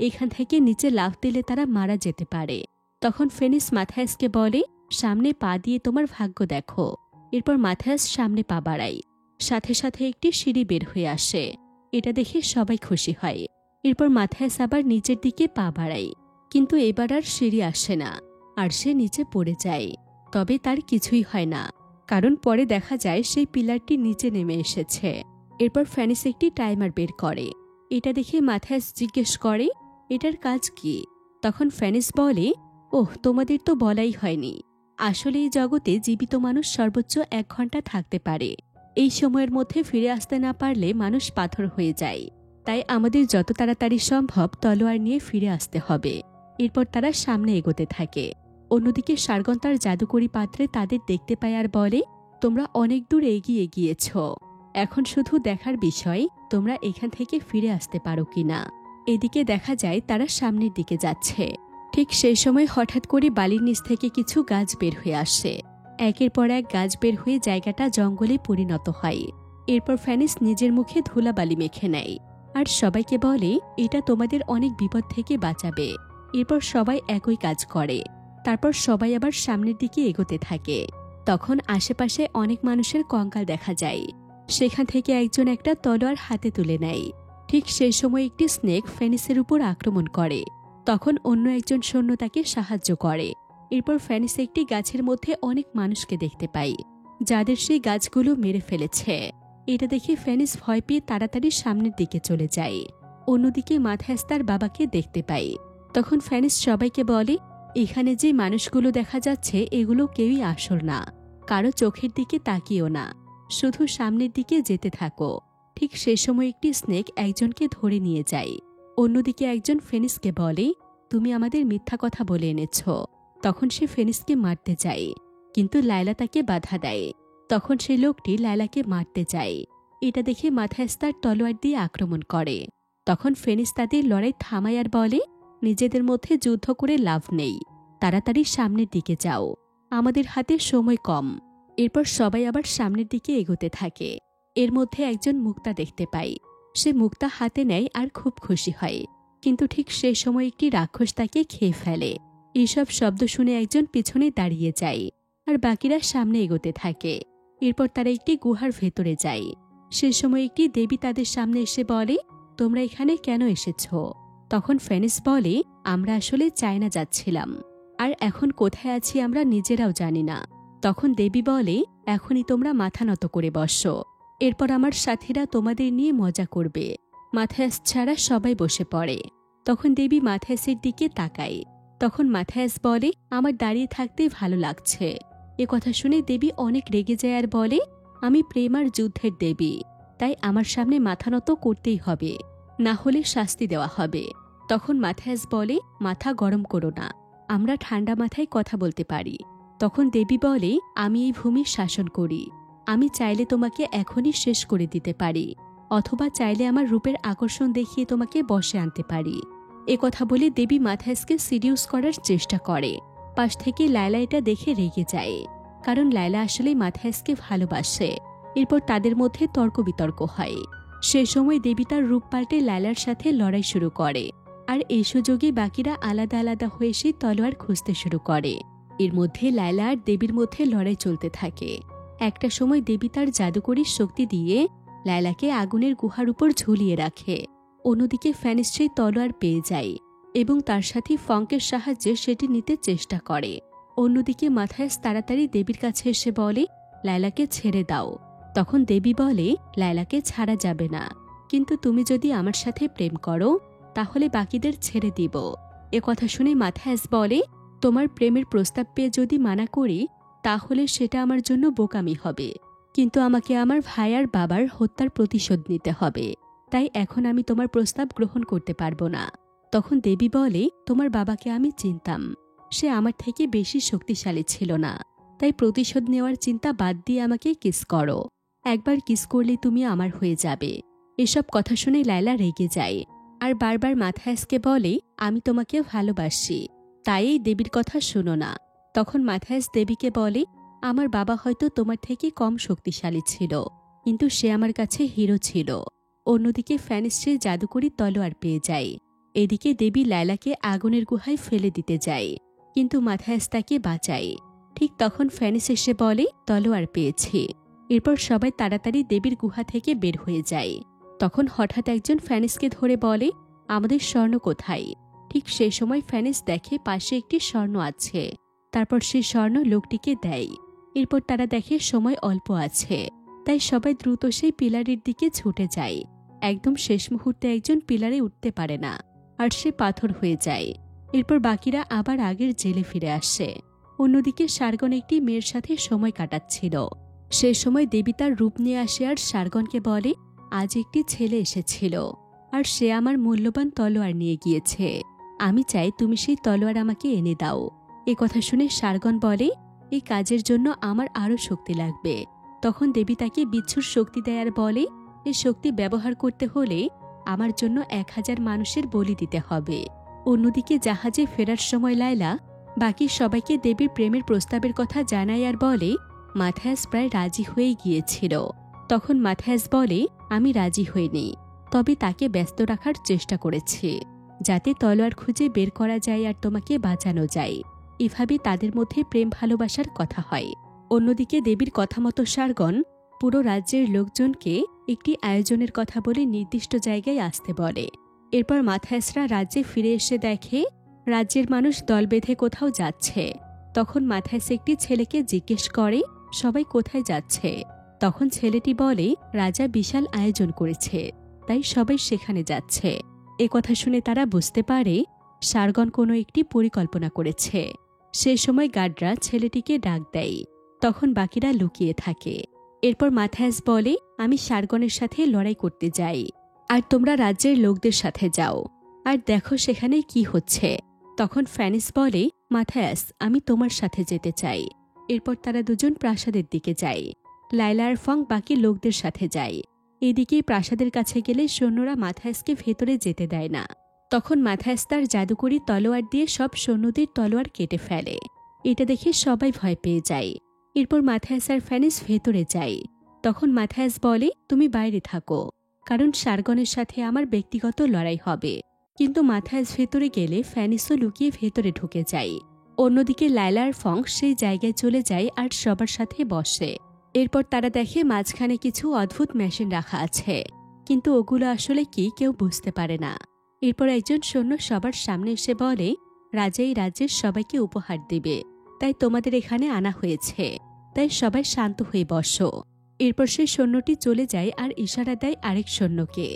এখান থেকে নিচে লাফ দিলে তারা মারা যেতে পারে। তখন ফেনিস মাথায়াসকে বলে, সামনে পা দিয়ে তোমার ভাগ্য দেখো। এরপর মাথায়াস সামনে পা বাড়ায়। সাথে সাথে একটি সিঁড়ি বের হয়ে আসে। এটা দেখে সবাই খুশি হয়। এরপর মাথায়াস আবার নিচের দিকে পা বাড়ায়, কিন্তু এবার আর সিঁড়ি আসে না, আর সে নিচে পড়ে যায়। তবে তার কিছুই হয় না, কারণ পরে দেখা যায় সেই পিলারটি নিচে নেমে এসেছে। এরপর ফ্যানিস একটি টাইমার বের করে। এটা দেখে মাথায়াস জিজ্ঞেস করে, এটার কাজ কি? তখন ফ্যানিস বলে, ওহ, তোমাদের তো বলাই হয়নি। আসলে এই জগতে জীবিত মানুষ সর্বোচ্চ 1 ঘন্টা থাকতে পারে। এই সময়ের মধ্যে ফিরে আসতে না পারলে মানুষ পাথর হয়ে যায়। তাই আমাদের যত তাড়াতাড়ি সম্ভব তলোয়ার নিয়ে ফিরে আসতে হবে। এরপর তারা সামনে এগোতে থাকে। অন্যদিকে সার্গন তার জাদুকরি পাত্রে তাদের দেখতে পায় আর বলে, তোমরা অনেক দূর এগিয়ে গিয়েছ, এখন শুধু দেখার বিষয় তোমরা এখান থেকে ফিরে আসতে পারো কিনা। এদিকে দেখা যায় তারা সামনের দিকে যাচ্ছে। ঠিক সেই সময় হঠাৎ করে বালির নিচ থেকে কিছু গাছ বের হয়ে আসে। একের পর এক গাছ বের হয়ে জায়গাটা জঙ্গলে পরিণত হয়। এরপর ফ্যানিস নিজের মুখে ধুলাবালি মেখে নেয় আর সবাইকে বলে, এটা তোমাদের অনেক বিপদ থেকে বাঁচাবে। এরপর সবাই একই কাজ করে। তারপর সবাই আবার সামনের দিকে এগোতে থাকে। তখন আশেপাশে অনেক মানুষের কঙ্কাল দেখা যায়। সেখান থেকে একজন একটা তলোয়ার হাতে তুলে নেয়। ঠিক সেই সময় একটি স্নেক ফ্যানিসের উপর আক্রমণ করে। তখন অন্য একজন সৈন্য তাকে সাহায্য করে। এরপর ফ্যানিস একটি গাছের মধ্যে অনেক মানুষকে দেখতে পায়, যাদের সেই গাছগুলো মেরে ফেলেছে। এটা দেখে ফ্যানিস ভয় পেয়ে তাড়াতাড়ি সামনের দিকে চলে যায়। অন্যদিকে মাথায়াস তার বাবাকে দেখতে পায়। তখন ফ্যানিস সবাইকে বলে, এখানে যে মানুষগুলো দেখা যাচ্ছে এগুলো কেউই আসল না, কারো চোখের দিকে তাকিও না, শুধু সামনের দিকে যেতে থাকো। ঠিক সে সময় একটি স্নেক একজনকে ধরে নিয়ে যায়। অন্যদিকে একজন ফেনিসকে বলে, তুমি আমাদের মিথ্যা কথা বলে এনেছ। তখন সে ফেনিসকে মারতে যায়, কিন্তু লায়লা তাকে বাধা দেয়। তখন সে লোকটি লায়লাকে মারতে যায়। এটা দেখে মাথায়াস তার তলোয়ার দিয়ে আক্রমণ করে। তখন ফেনিস তাদের লড়াই থামায় আর বলে, নিজেদের মধ্যে যুদ্ধ করে লাভ নেই, তাড়াতাড়ি সামনের দিকে যাও, আমাদের হাতে সময় কম। এরপর সবাই আবার সামনের দিকে এগোতে থাকে। এর মধ্যে একজন মুক্তা দেখতে পাই। সে মুক্তা হাতে নেয় আর খুব খুশি হয়। কিন্তু ঠিক সেই সময় একটি রাক্ষস তাকে খেয়ে ফেলে। এইসব শব্দ শুনে একজন পিছনে দাঁড়িয়ে যায় আর বাকিরা সামনে এগোতে থাকে। এরপর তারা একটি গুহার ভেতরে যায়। সে সময় একটি দেবী তাদের সামনে এসে বলে, তোমরা এখানে কেন এসেছ? তখন ফেনিস বলে, আমরা আসলে চায়না যাচ্ছিলাম, আর এখন কোথায় আছি আমরা নিজেরাও জানি না। তখন দেবী বলে, এখনই তোমরা মাথা নত করে বসো, এরপর আমার সাথীরা তোমাদের নিয়ে মজা করবে। মাথায়াস ছাড়া সবাই বসে পড়ে। তখন দেবী মাথায়াসের দিকে তাকায়। তখন মাথায়াস বলে, আমার দাঁড়িয়ে থাকতে ভালো লাগছে। এ কথা শুনে দেবী অনেক রেগে যায় আর বলে, আমি প্রেম আর যুদ্ধের দেবী, তাই আমার সামনে মাথা নত করতেই হবে, না হলে শাস্তি দেওয়া হবে। তখন মাথায়াস বলে, মাথা গরম করো না, আমরা ঠান্ডা মাথায় কথা বলতে পারি। তখন দেবী বলে, আমি এই ভূমির শাসন করি, আমি চাইলে তোমাকে এখনই শেষ করে দিতে পারি, অথবা চাইলে আমার রূপের আকর্ষণ দেখিয়ে তোমাকে বশে আনতে পারি। এ কথা বলে দেবী মাথায়াসকে সিডিউস করার চেষ্টা করে। পাশ থেকে লায়লা এটা দেখে রেগে যায়, কারণ লায়লা আসলে মাথায়াসকে ভালোবাসে। এরপর তাদের মধ্যে তর্ক বিতর্ক হয়। সে সময় দেবী তার রূপ পাল্টে লায়লার সাথে লড়াই শুরু করে, আর এই সুযোগে বাকিরা আলাদা আলাদা হয়ে সেই তলোয়ার খুঁজতে শুরু করে। এর মধ্যে লায়লা আর দেবীর মধ্যে লড়াই চলতে থাকে। একটা সময় দেবী তার জাদুকরীর শক্তি দিয়ে লায়লাকে আগুনের গুহার উপর ঝুলিয়ে রাখে। অন্যদিকে ফ্যানিস সেই তলোয়ার পেয়ে যায় এবং তার সাথে ফঙ্কের সাহায্যে সেটি নিতে চেষ্টা করে। অন্যদিকে মাথায়াস তাড়াতাড়ি দেবীর কাছে এসে বলে, লায়লাকে ছেড়ে দাও। তখন দেবী বলে, লায়লাকে ছাড়া যাবে না, কিন্তু তুমি যদি আমার সাথে প্রেম করো তাহলে বাকিদের ছেড়ে দিব। এ কথা শুনে মাথায়াস বলে, তোমার প্রেমের প্রস্তাব পেয়ে যদি মানা করি তাহলে সেটা আমার জন্য বোকামি হবে, কিন্তু আমাকে আমার ভাই আর বাবার হত্যার প্রতিশোধ নিতে হবে, তাই এখন আমি তোমার প্রস্তাব গ্রহণ করতে পারবো না। তখন দেবী বলে, তোমার বাবাকে আমি চিনতাম, সে আমার থেকে বেশি শক্তিশালী ছিল না, তাই প্রতিশোধ নেওয়ার চিন্তা বাদ দিয়ে আমাকে কিস করো, একবার কিস করলে তুমি আমার হয়ে যাবে। এসব কথা শুনে লায়লা রেগে যায় আর বারবার মাথায়াসকে বলে, আমি তোমাকে ভালোবাসি, তাই এই দেবীর কথা শোনো না। তখন মাথায়াস দেবীকে বলে, আমার বাবা হয়তো তোমার থেকে কম শক্তিশালী ছিল, কিন্তু সে আমার কাছে হিরো ছিল। অন্যদিকে ফ্যানিস সে জাদুকরি তলোয়ার পেয়ে যায়। এদিকে দেবী লায়লাকে আগুনের গুহায় ফেলে দিতে যায়, কিন্তু মাথায়াস তাকে বাঁচায়। ঠিক তখন ফ্যানিস এসে বলে, তলোয়ার পেয়েছি। এরপর সবাই তাড়াতাড়ি দেবীর গুহা থেকে বের হয়ে যায়। তখন হঠাৎ একজন ফ্যানিসকে ধরে বলে, আমাদের স্বর্ণ কোথায়? ঠিক সেই সময় ফ্যানিস দেখে পাশে একটি স্বর্ণ আছে। তারপর সে স্বর্ণ লোকটিকে দেয়। এরপর তারা দেখে সময় অল্প আছে, তাই সবাই দ্রুত সেই পিলারের দিকে ছুটে যায়। একদম শেষ মুহূর্তে একজন পিলারে উঠতে পারে না আর সে পাথর হয়ে যায়। এরপর বাকিরা আবার আগের জেলে ফিরে আসে। অন্যদিকে সার্গন একটি মেয়ের সাথে সময় কাটাচ্ছিল। সে সময় দেবী তার রূপ নিয়ে আসে আর সার্গনকে বলে, আজ একটি ছেলে এসেছিল আর সে আমার মূল্যবান তলোয়ার নিয়ে গিয়েছে, আমি চাই তুমি সেই তলোয়ার আমাকে এনে দাও। এ কথা শুনে সার্গন বলে, এই কাজের জন্য আমার আরও শক্তি লাগবে। তখন দেবী তাকে বিচ্ছুর শক্তি দেয় আর বলে, এই শক্তি ব্যবহার করতে হলে আমার জন্য 1000 মানুষের বলি দিতে হবে। অন্যদিকে জাহাজে ফেরার সময় লায়লা বাকি সবাইকে দেবীর প্রেমের প্রস্তাবের কথা জানায় আর বলে, মাথায়াস প্রায় রাজি হয়ে গিয়েছিল। তখন মাথায়াস বলে, আমি রাজি হইনি, তবে তাকে ব্যস্ত রাখার চেষ্টা করেছি যাতে তলোয়ার খুঁজে বের করা যায় আর তোমাকে বাঁচানো যায়। এভাবে তাদের মধ্যে প্রেম ভালোবাসার কথা হয়। অন্যদিকে দেবীর কথা মতো সার্গন পুরো রাজ্যের লোকজনকে একটি আয়োজনের কথা বলে নির্দিষ্ট জায়গায় আসতে বলে। এরপর মাথায়াসরা রাজ্যে ফিরে এসে দেখে রাজ্যের মানুষ দল বেঁধে কোথাও যাচ্ছে। তখন মাথায়াস একটি ছেলেকে জিজ্ঞেস করে, সবাই কোথায় যাচ্ছে? তখন ছেলেটি বলে, রাজা বিশাল আয়োজন করেছে, তাই সবাই সেখানে যাচ্ছে। এ কথা শুনে তারা বুঝতে পারে সার্গন কোনো একটি পরিকল্পনা করেছে। সে সময় গার্ডরা ছেলেটিকে ডাক দেয়। তখন বাকিরা লুকিয়ে থাকে। এরপর মাথায়াস বলে, আমি সার্গনের সাথে লড়াই করতে যাই, আর তোমরা রাজ্যের লোকদের সাথে যাও আর দেখো সেখানে কি হচ্ছে। তখন ফ্যানিস বলে, মাথায়াস, আমি তোমার সাথে যেতে চাই। এরপর তারা দুজন প্রাসাদের দিকে যায়। লায়লা আর ফং বাকি লোকদের সাথে যায়। এদিকে প্রাসাদের কাছে গেলে সৈন্যরা মাথায়াসকে ভেতরে যেতে দেয় না। তখন মাথায়াস তার জাদুকরি তলোয়ার দিয়ে সব সৈন্যদের তলোয়ার কেটে ফেলে। এটা দেখে সবাই ভয় পেয়ে যায়। এরপর মাথায়াস আর ফ্যানিস ভেতরে যায়। তখন মাথায়াস বলে, তুমি বাইরে থাকো, কারণ সার্গনের সাথে আমার ব্যক্তিগত লড়াই হবে। কিন্তু মাথায়াস ভেতরে গেলে ফ্যানিসও লুকিয়ে ভেতরে ঢুকে যায়। অন্যদিকে লায়লা আর ফং সেই জায়গায় চলে যায় আর সবার সাথে বসে। এরপর তারা দেখে মাঝখানে কিছু অদ্ভুত মেশিন রাখা আছে, কিন্তু ওগুলো আসলে কি কেউ বুঝতে পারে না। এরপর একজন সৈন্য সবার সামনে এসে বলে, রাজা এই রাজ্যের সবাইকে উপহার দেবে, তাই তোমাদের এখানে আনা হয়েছে, তাই সবাই শান্ত হয়ে বসো। এরপর সেই সৈন্যটি চলে যায় আর ইশারা দেয় আরেক সৈন্যকে।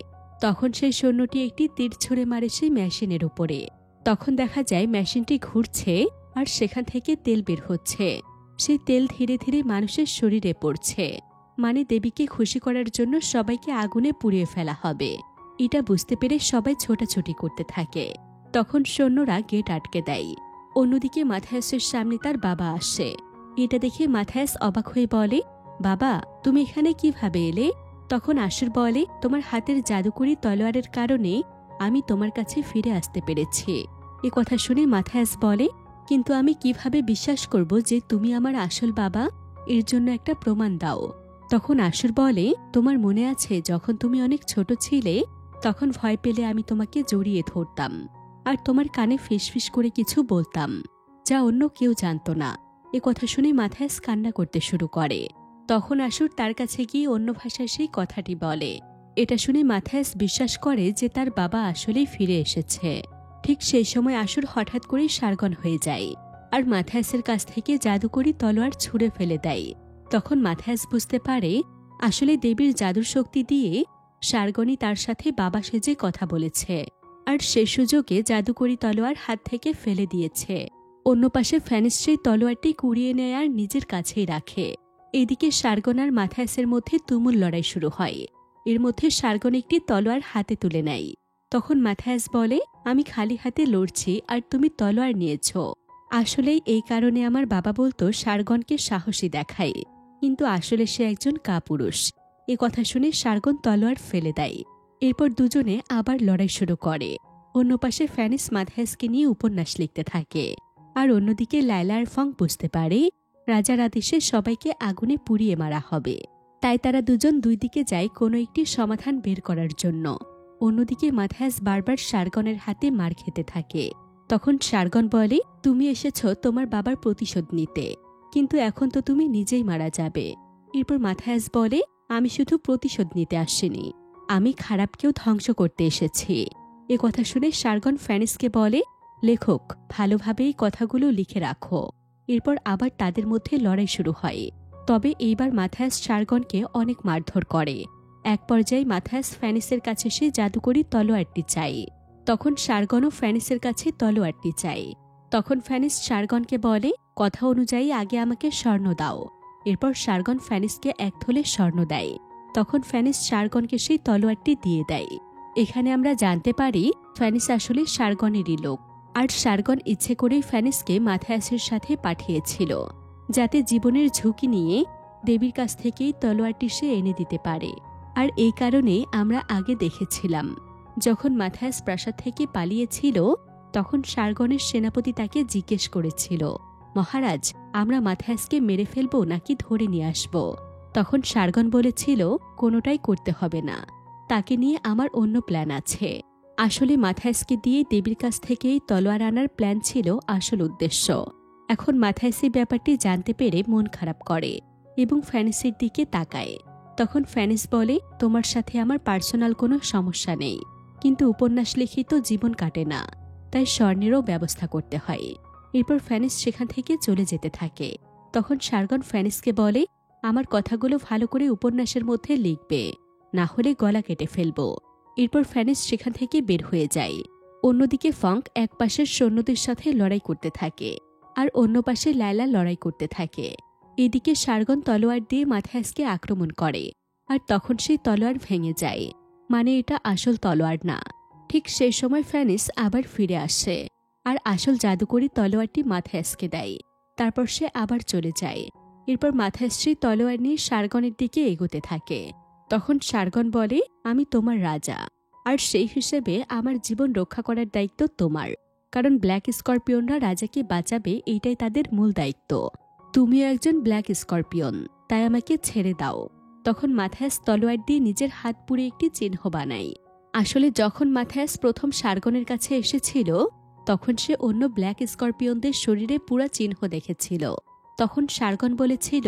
তখন সেই সৈন্যটি একটি তীর ছুঁড়ে মারে সেই মেশিনের উপরে। তখন দেখা যায় মেশিনটি ঘুরছে আর সেখান থেকে তেল বের হচ্ছে। সেই তেল ধীরে ধীরে মানুষের শরীরে পড়ছে, মানে দেবীকে খুশি করার জন্য সবাইকে আগুনে পুড়িয়ে ফেলা হবে। এটা বুঝতে পেরে সবাই ছোটাছুটি করতে থাকে। তখন সৈন্যরা গেট আটকে দেয়। অন্যদিকে মাথায়াসের সামনে তার বাবা আসে। এটা দেখে মাথায়াস অবাক হয়ে বলে, বাবা, তুমি এখানে কিভাবে এলে? তখন আশুর বলে, তোমার হাতের জাদুকরি তলোয়ারের কারণে আমি তোমার কাছে ফিরে আসতে পেরেছি। এ কথা শুনে মাথায়াস বলে, কিন্তু আমি কিভাবে বিশ্বাস করব যে তুমি আমার আসল বাবা? এর জন্য একটা প্রমাণ দাও। তখন আশুর বলে, তোমার মনে আছে যখন তুমি অনেক ছোট ছিলে, তখন ভয় পেলে আমি তোমাকে জড়িয়ে ধরতাম আর তোমার কানে ফিসফিস করে কিছু বলতাম, যা অন্য কেউ জানত না। এ কথা শুনে মাথায়াস কান্না করতে শুরু করে। তখন আশুর তার কাছে গিয়ে অন্য ভাষায় সেই কথাটি বলে। এটা শুনে মাথায়াস বিশ্বাস করে যে তার বাবা আসলেই ফিরে এসেছে। ঠিক সেই সময় আশুর হঠাৎ করেই সার্গন হয়ে যায় আর মাথায়াসের কাছ থেকে জাদুকরি তলোয়ার ছুঁড়ে ফেলে দেয়। তখন মাথায়াস বুঝতে পারে আসলে দেবীর জাদুর শক্তি দিয়ে সার্গনই তার সাথে বাবা সেজে কথা বলেছে, আর সে সুযোগে জাদুকরি তলোয়ার হাত থেকে ফেলে দিয়েছে। অন্য পাশে ফ্যানিস সেই তলোয়ারটি কুড়িয়ে নেয় আর নিজের কাছেই রাখে। এদিকে সার্গন আর মাথায়াসের মধ্যে তুমুল লড়াই শুরু হয়। এর মধ্যে সার্গন একটি তলোয়ার হাতে তুলে নেয়। তখন মাথায়াস বলে, আমি খালি হাতে লড়ছি আর তুমি তলোয়ার নিয়েছ। আসলেই এই কারণে আমার বাবা বলতো সার্গনকে সাহসী দেখায়, কিন্তু আসলে সে একজন কাপুরুষ। এ কথা শুনে সার্গন তলোয়ার ফেলে দেয়। এরপর দুজনে আবার লড়াই শুরু করে। অন্য পাশে ফ্যানিস মাথায়াসকে নিয়ে উপন্যাস লিখতে থাকে। আর অন্যদিকে লায়লা আর ফং বুঝতে পারে রাজার আদেশে সবাইকে আগুনে পুড়িয়ে মারা হবে, তাই তারা দুজন দুই দিকে যায় কোনো একটি সমাধান বের করার জন্য। অন্যদিকে মাথায়াস বারবার সার্গনের হাতে মার খেতে থাকে। তখন সার্গন বলে, তুমি এসেছ তোমার বাবার প্রতিশোধ নিতে, কিন্তু এখন তো তুমি নিজেই মারা যাবে। এরপর মাথায়াস বলে, আমি শুধু প্রতিশোধ নিতে আসিনি, আমি খারাপকেও ধ্বংস করতে এসেছি। এ কথা শুনে সার্গন ফ্যানিসকে বলে, লেখক, ভালোভাবে এই কথাগুলো লিখে রাখো। এরপর আবার তাদের মধ্যে লড়াই শুরু হয়। তবে এইবার মাথায়াস সার্গনকে অনেক মারধর করে। এক পর্যায়ে মাথায়াস ফ্যানিসের কাছে সে জাদুকরি তলোয়ারটি চায়। তখন সার্গনও ফ্যানিসের কাছে তলোয়ারটি চায়। তখন ফ্যানিস সার্গনকে বলে, কথা অনুযায়ী আগে আমাকে স্বর্ণ দাও। এরপর সার্গন ফ্যানিসকে 1 থলে স্বর্ণ দেয়। তখন ফ্যানিস সার্গনকে সেই তলোয়ারটি দিয়ে দেয়। এখানে আমরা জানতে পারি ফ্যানিস আসলে সার্গনেরই লোক। আর সার্গন ইচ্ছে করেই ফ্যানিসকে মাথায়াসের সাথে পাঠিয়েছিল, যাতে জীবনের ঝুঁকি নিয়ে দেবীর কাছ থেকেই তলোয়ারটি সে এনে দিতে পারে। আর এই কারণে আমরা আগে দেখেছিলাম, যখন মাথায়াস প্রাসাদ থেকে পালিয়েছিল তখন সার্গনের সেনাপতি তাকে জিজ্ঞেস করেছিল, মহারাজ, আমরা মাথায়াসকে মেরে ফেলবো নাকি ধরে নিয়ে আসব? তখন সার্গন বলেছিল, কোনোটাই করতে হবে না, তাকে নিয়ে আমার অন্য প্ল্যান আছে। আসলে মাথায়াসকে দিয়ে দেবীর কাছ থেকেই তলোয়ার আনার প্ল্যান ছিল আসল উদ্দেশ্য। এখন মাথায়াসি ব্যাপারটি জানতে পেরে মন খারাপ করে এবং ফ্যানিসের দিকে তাকায়। তখন ফ্যানিস বলে, তোমার সাথে আমার পার্সোনাল কোনো সমস্যা নেই, কিন্তু উপন্যাস লিখে তো জীবন কাটে না, তাই স্বর্ণেরও ব্যবস্থা করতে হয়। এরপর ফ্যানিস সেখান থেকে চলে যেতে থাকে। তখন সার্গন ফ্যানিসকে বলে, আমার কথাগুলো ভালো করে উপন্যাসের মধ্যে লিখবে, না হলে গলা কেটে ফেলব। এরপর ফ্যানিস সেখান থেকে বের হয়ে যায়। অন্যদিকে ফঙ্ক এক পাশের সৈন্যদের সাথে লড়াই করতে থাকে, আর অন্য পাশে লায়লা লড়াই করতে থাকে। এদিকে সার্গন তলোয়ার দিয়ে মাথায়াসকে আক্রমণ করে, আর তখন সেই তলোয়ার ভেঙে যায়, মানে এটা আসল তলোয়ার না। ঠিক সেই সময় ফ্যানিস আবার ফিরে আসে, আর আসল জাদুকরি তলোয়ারটি মাথায়াসকে দেয়। তারপর সে আবার চলে যায়। এরপর মাথায়াস সেই তলোয়ার নিয়ে সার্গনের দিকে এগোতে থাকে। তখন সার্গন বলে, আমি তোমার রাজা, আর সেই হিসেবে আমার জীবন রক্ষা করার দায়িত্ব তোমার, কারণ ব্ল্যাক স্করপিয়নরা রাজাকে বাঁচাবে, এইটাই তাদের মূল দায়িত্ব। তুমিও একজন ব্ল্যাক স্করপিয়ন, তাই আমাকে ছেড়ে দাও। তখন মাথায়াস তলোয়ার দিয়ে নিজের হাত পুড়ে একটি চিহ্ন বানায়। আসলে যখন মাথায়াস প্রথম সার্গনের কাছে এসেছিল তখন সে অন্য ব্ল্যাক স্করপিয়নদের শরীরে পুরা চিহ্ন দেখেছিল। তখন সার্গন বলেছিল,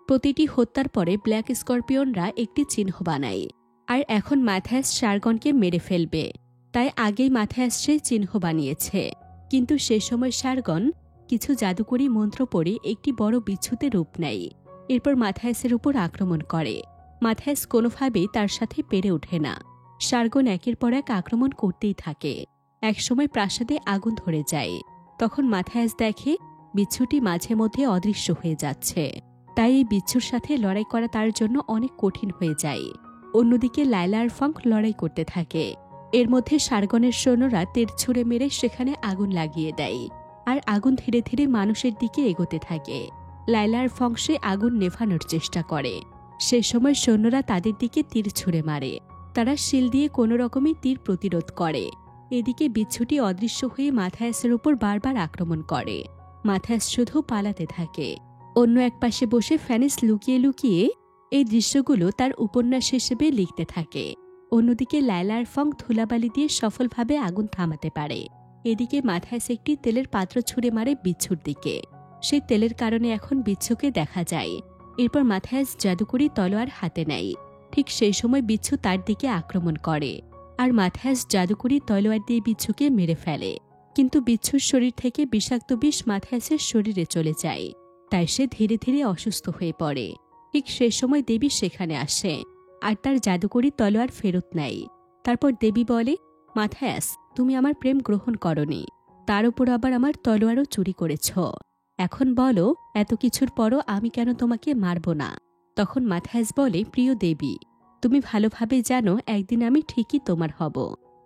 প্রতিটি হত্যার পরে ব্ল্যাক স্করপিয়নরা একটি চিহ্ন বানায়, আর এখন মাথায়াস সার্গনকে মেরে ফেলবে, তাই আগেই মাথায়াস সেই চিহ্ন বানিয়েছে। কিন্তু সে সময় সার্গন কিছু জাদুকরি মন্ত্র পড়ে একটি বড় বিচ্ছুতে রূপ নেয়। এরপর মাথায়াসের উপর আক্রমণ করে। মাথায়াস কোনোভাবেই তার সাথে পেরে ওঠে না। সার্গন একের পর এক আক্রমণ করতেই থাকে। একসময় প্রাসাদে আগুন ধরে যায়। তখন মাথায়াস দেখে বিচ্ছুটি মাঝে মধ্যে অদৃশ্য হয়ে যাচ্ছে, তাই এই বিচ্ছুর সাথে লড়াই করা তার জন্য অনেক কঠিন হয়ে যায়। অন্যদিকে লায়লা আর ফঙ্ক লড়াই করতে থাকে। এর মধ্যে সার্গনের সৈন্যরা তীর ছুঁড়ে মেরে সেখানে আগুন লাগিয়ে দেয়, আর আগুন ধীরে ধীরে মানুষের দিকে এগোতে থাকে। লায়লা আর ফঙ্ক সে আগুন নেভানোর চেষ্টা করে। সে সময় সৈন্যরা তাদের দিকে তীর ছুঁড়ে মারে। তারা শিল দিয়ে কোনো রকমে তীর প্রতিরোধ করে। এদিকে বিচ্ছুটি অদৃশ্য হয়ে মাথায়াসের উপর বারবার আক্রমণ করে। মাথায়াস শুধু পালাতে থাকে। অন্য এক পাশে বসে ফ্যানিস লুকিয়ে লুকিয়ে এই দৃশ্যগুলো তার উপন্যাস হিসেবে লিখতে থাকে। অন্যদিকে লায়লা আর ফঙ্ক ধুলাবালি দিয়ে সফলভাবে আগুন থামাতে পারে। এদিকে মাথায়াস একটি তেলের পাত্র ছুঁড়ে মারে বিচ্ছুর দিকে। সেই তেলের কারণে এখন বিচ্ছুকে দেখা যায়। এরপর মাথায়াস জাদুকরি তলোয়ার হাতে নেয়। ঠিক সেই সময় বিচ্ছু তার দিকে আক্রমণ করে, আর মাথায়াস জাদুকরি তলোয়ার দিয়ে বিচ্ছুকে মেরে ফেলে। কিন্তু বিচ্ছুর শরীর থেকে বিষাক্ত বিষ মাথায়াসের শরীরে চলে যায়, তাই সে ধীরে ধীরে অসুস্থ হয়ে পড়ে। ঠিক সে সময় দেবী সেখানে আসে, আর তার জাদুকরি তলোয়ার ফেরত নেয়। তারপর দেবী বলে, মাথায়াস, তুমি আমার প্রেম গ্রহণ করনি, তার উপর আবার আমার তলোয়ারও চুরি করেছ। এখন বলো, এত কিছুর পরও আমি কেন তোমাকে মারব না? তখন মাথায়াস বলে, প্রিয় দেবী, তুমি ভালোভাবে জানো একদিন আমি ঠিকই তোমার হব,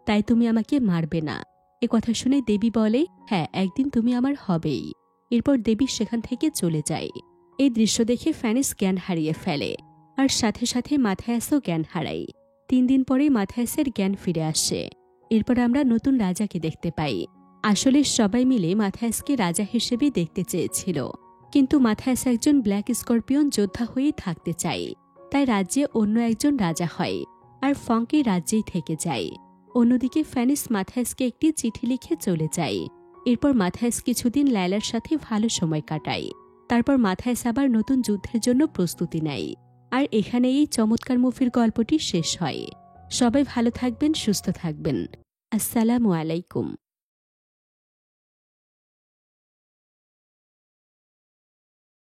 তাই তুমি আমাকে মারবে না। এ কথা শুনে দেবী বলে, হ্যাঁ, একদিন তুমি আমার হবেই। এরপর দেবী সেখান থেকে চলে যায়। এই দৃশ্য দেখে ফ্যানিস জ্ঞান হারিয়ে ফেলে, আর সাথে সাথে মাথায়াসও জ্ঞান হারায়। 3 দিন পরে মাথায়াসের জ্ঞান ফিরে আসে। এরপর আমরা নতুন রাজাকে দেখতে পাই। আসলে সবাই মিলে মাথায়াসকে রাজা হিসেবে দেখতে চেয়েছিল, কিন্তু মাথায়াস একজন ব্ল্যাক স্করপিয়ন যোদ্ধা হয়েই থাকতে চায়, তাই রাজ্যে অন্য একজন রাজা হয়, আর ফঙ্কি রাজ্যেই থেকে যায়। অন্যদিকে ফ্যানিস মাথায়াসকে একটি চিঠি লিখে চলে যায়। এরপর মাথায়াস কিছুদিন লায়লার সাথে ভালো সময় কাটায়। তারপর মাথায়াস আবার নতুন যুদ্ধের জন্য প্রস্তুতি নেয়। আর এখানে এই চমৎকার মুভির গল্পটি শেষ হয়। সবাই ভালো থাকবেন, সুস্থ থাকবেন। আসসালামু আলাইকুম।